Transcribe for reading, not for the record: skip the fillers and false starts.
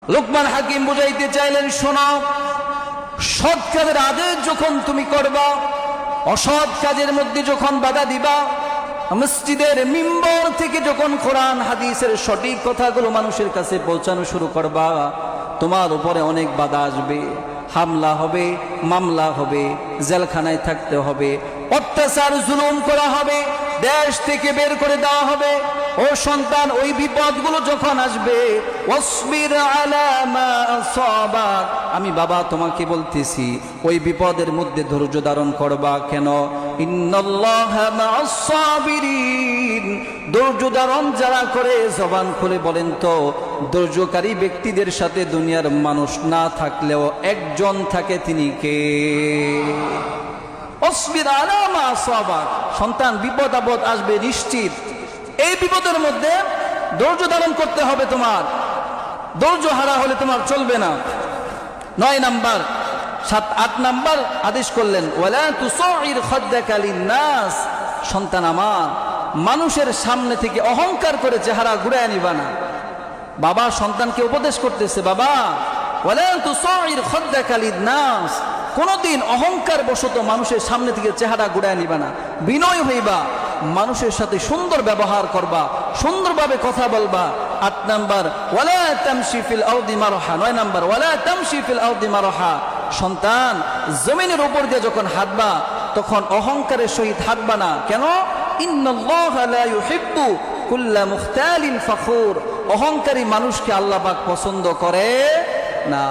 লুকমান হাকিম বুঝাইতে চাইলেন, শোনো, সৎ কাজের আদেশ যখন তুমি করবা, অসৎ কাজের মধ্যে যখন বাধা দিবা, মসজিদের মিম্বর থেকে যখন কোরআন হাদিসের সঠিক কথাগুলো মানুষের কাছে পৌঁছানো শুরু করবা, তোমার উপরে অনেক বাধা আসবে, হামলা হবে, মামলা হবে, জেলখানায় থাকতে হবে, অত্যাচার জুলুম করা হবে, দেশ থেকে বের করে দেওয়া হবে। ও সন্তান, ওই বিপদগুলো যখন আসবে, ওয়াসবির আলা মা আসাবাক, আমি বাবা তোমাকে বলতেছি, ওই বিপদের মধ্যে ধৈর্য ধারণ করবা। কেন? ইন্নাল্লাহা মা'আস সাবিরিন, ধৈর্য ধারণ যারা করে, জবান খুলে বলেন তো, ধৈর্যকারী ব্যক্তিদের সাথে দুনিয়ার মানুষ না থাকলেও একজন থাকে, তিনি কে? ওয়াসবির আলা মা আসাবাক। সন্তান, বিপদ আপদ আসবে নিশ্চিত, এই বিপদের মধ্যে ধৈর্য ধারণ করতে হবে তোমার। ধৈর্য হারা হলে তোমার চলবে না। 9 নাম্বার, 7-8 নাম্বার আদেশ করলেন, ওয়ালা তুসাইর খাদ্দাকা লিন্নাস, সন্তান আমার, মানুষের সামনে থেকে অহংকার করে চেহারা ঘুরায় নিবা না। বাবা সন্তানকে উপদেশ করতেছে, বাবা ওয়ালা তুসাইর খাদ্দাকা লিন্নাস, কোনদিন অহংকার বশত মানুষের সামনে থেকে চেহারা ঘুরায় নিবা না, বিনয় হইবা, মানুষের সাথে সুন্দর ব্যবহার করবা, সুন্দরভাবে কথা বলবা। 8 নাম্বার, ওয়ালা তামশি ফিল আরদি মারহা। 9 নাম্বার, ওয়ালা তামশি ফিল আরদি মারহা, সন্তান জমিনের উপর দিয়ে যখন হাঁটবা তখন অহংকারের সহিত হাঁটবা না। কেন? ইন্নাল্লাহা লা ইউহিব্বু কুল্লা মুখতালিন ফখুর, অহংকারী মানুষকে আল্লাহ পাক পছন্দ করে না।